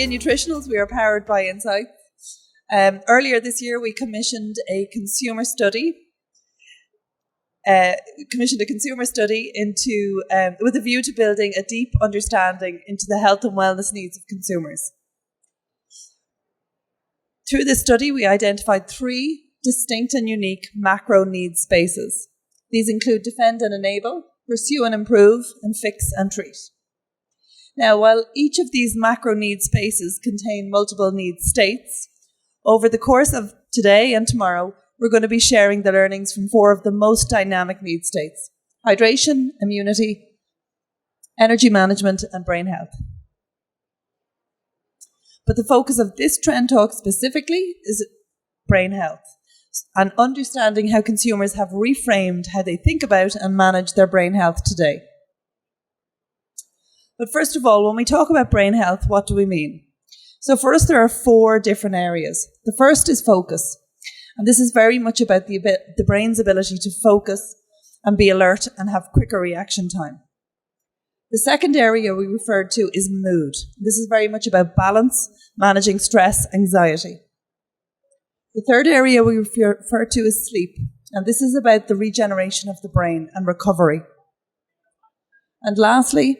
Nutritionals, we are powered by insight. Earlier this year, we commissioned a consumer study. Into with a view to building a deep understanding into the health and wellness needs of consumers. Through this study, we identified 3 distinct and unique macro needs spaces. These include defend and enable, pursue and improve, and fix and treat. Now, while each of these macro need spaces contain multiple need states, over the course of today and tomorrow, we're going to be sharing the learnings from 4 of the most dynamic need states: hydration, immunity, energy management, and brain health. But the focus of this trend talk specifically is brain health and understanding how consumers have reframed how they think about and manage their brain health today. But first of all, when we talk about brain health, what do we mean? So for us, there are 4 different areas. The first is focus. And this is very much about the brain's ability to focus and be alert and have quicker reaction time. The second area we referred to is mood. This is very much about balance, managing stress, anxiety. The third area we refer to is sleep. And this is about the regeneration of the brain and recovery. And lastly,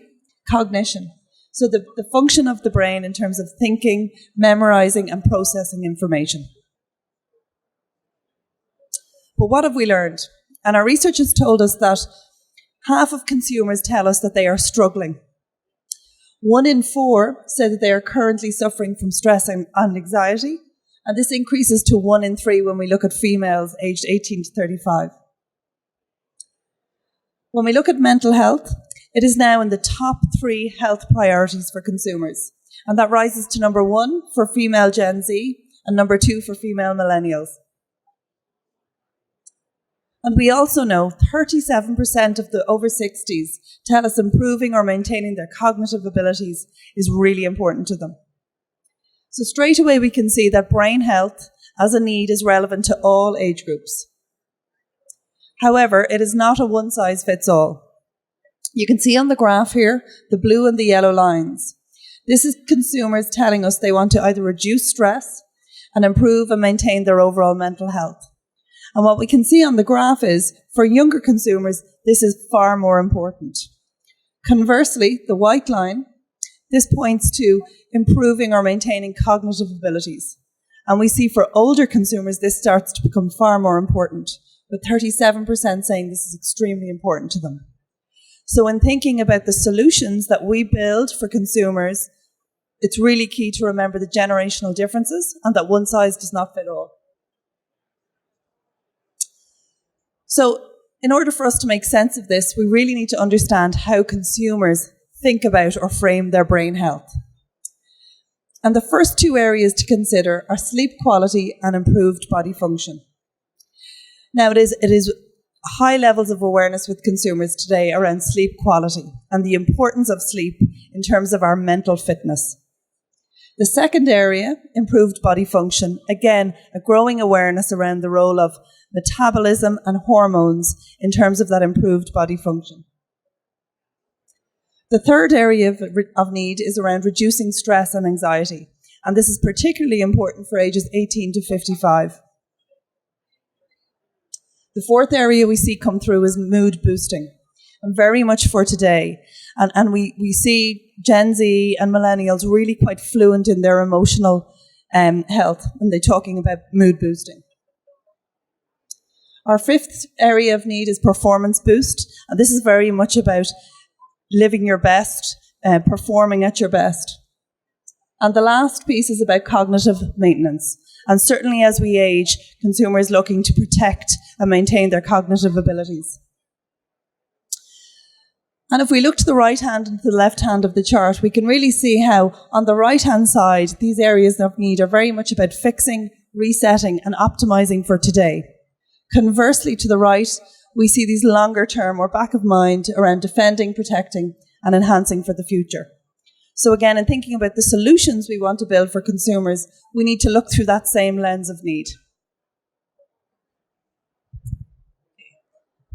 cognition. So the function of the brain in terms of thinking, memorizing, and processing information. But what have we learned? And our research has told us that half of consumers tell us that they are struggling. 1 in 4 say that they are currently suffering from stress and anxiety, and this increases to 1 in 3 when we look at females aged 18 to 35. When we look at mental health, it is now in the top 3 health priorities for consumers, and that rises to number 1 for female Gen Z and number 2 for female millennials. And we also know 37% of the over 60s tell us improving or maintaining their cognitive abilities is really important to them. So straight away we can see that brain health as a need is relevant to all age groups. However, it is not a one-size-fits-all. You can see on the graph here the blue and the yellow lines. This is consumers telling us they want to either reduce stress and improve and maintain their overall mental health. And what we can see on the graph is, for younger consumers, this is far more important. Conversely, the white line, this points to improving or maintaining cognitive abilities. And we see for older consumers, this starts to become far more important, with 37% saying this is extremely important to them. So in thinking about the solutions that we build for consumers, it's really key to remember the generational differences and that one size does not fit all. So in order for us to make sense of this, we really need to understand how consumers think about or frame their brain health. And the first 2 areas to consider are sleep quality and improved body function. Now it is high levels of awareness with consumers today around sleep quality and the importance of sleep in terms of our mental fitness. The second area, improved body function, again, a growing awareness around the role of metabolism and hormones in terms of that improved body function. The third area of need is around reducing stress and anxiety, and this is particularly important for ages 18 to 55. The fourth area we see come through is mood boosting, and very much for today. And we see Gen Z and millennials really quite fluent in their emotional health when they're talking about mood boosting. Our fifth area of need is performance boost, and this is very much about living your best, performing at your best. And the last piece is about cognitive maintenance. And certainly as we age, consumers looking to protect and maintain their cognitive abilities. And if we look to the right hand and to the left hand of the chart, we can really see how on the right hand side, these areas of need are very much about fixing, resetting and optimizing for today. Conversely, to the right, we see these longer term or back of mind around defending, protecting and enhancing for the future. So again, in thinking about the solutions we want to build for consumers, we need to look through that same lens of need.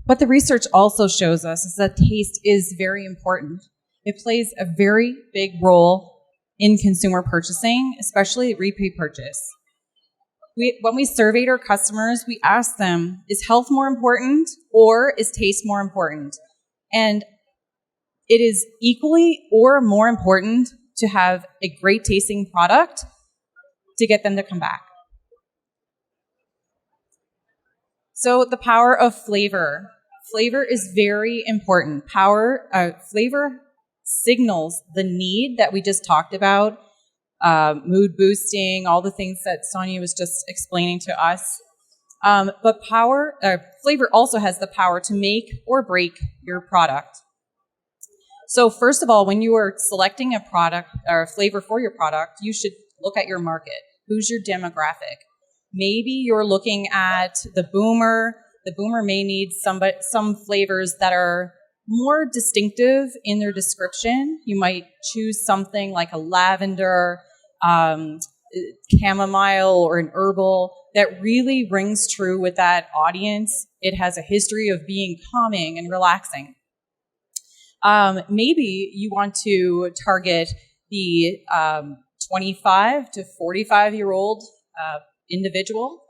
What the research also shows us is that taste is very important. It plays a very big role in consumer purchasing, especially repeat purchase. When we surveyed our customers, we asked them, is health more important or is taste more important? And it is equally or more important to have a great tasting product to get them to come back. So the power of flavor. Flavor is very important. Flavor signals the need that we just talked about, mood boosting, all the things that Sonja was just explaining to us. But flavor also has the power to make or break your product. So first of all, when you are selecting a product or a flavor for your product, you should look at your market. Who's your demographic? Maybe you're looking at the boomer. The boomer may need some flavors that are more distinctive in their description. You might choose something like a lavender, chamomile, or an herbal that really rings true with that audience. It has a history of being calming and relaxing. Maybe you want to target the 25 to 45-year-old individual.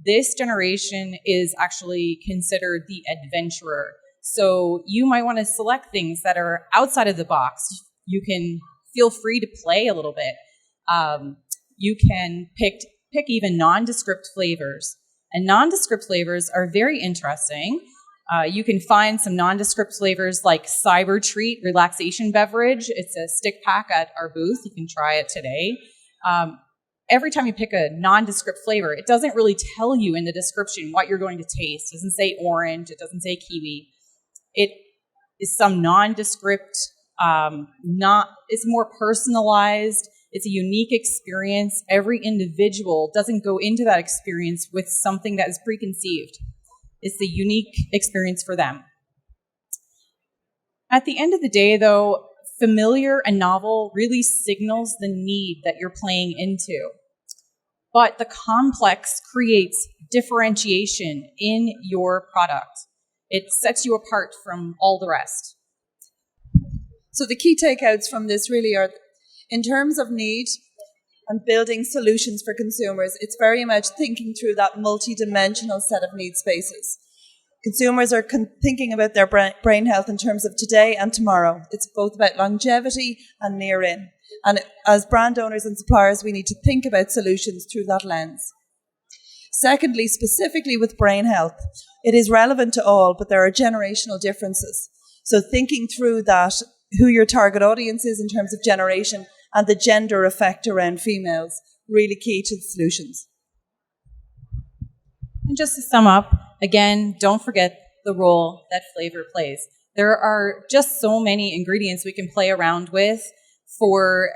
This generation is actually considered the adventurer. So you might want to select things that are outside of the box. You can feel free to play a little bit. You can pick even nondescript flavors. And nondescript flavors are very interesting. You can find some nondescript flavors like Cyber Treat Relaxation Beverage. It's a stick pack at our booth. You can try it today. Every time you pick a nondescript flavor, it doesn't really tell you in the description what you're going to taste. It doesn't say orange. It doesn't say kiwi. It is some nondescript, it's more personalized. It's a unique experience. Every individual doesn't go into that experience with something that is preconceived. It's the unique experience for them. At the end of the day, though, familiar and novel really signals the need that you're playing into. But the complex creates differentiation in your product. It sets you apart from all the rest. So the key takeouts from this really are, in terms of need and building solutions for consumers, it's very much thinking through that multi-dimensional set of need spaces. Consumers are thinking about their brain health in terms of today and tomorrow. It's both about longevity and near in. And as brand owners and suppliers, we need to think about solutions through that lens. Secondly, specifically with brain health, it is relevant to all, but there are generational differences. So thinking through that, who your target audience is in terms of generation and the gender effect around females, really key to the solutions. And just to sum up, again, don't forget the role that flavor plays. There are just so many ingredients we can play around with for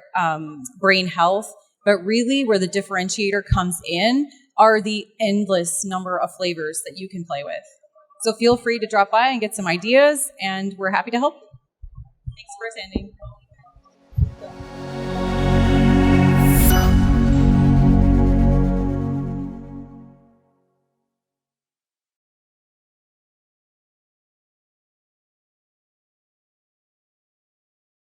brain health, but really where the differentiator comes in are the endless number of flavors that you can play with. So feel free to drop by and get some ideas, and we're happy to help. Thanks for attending.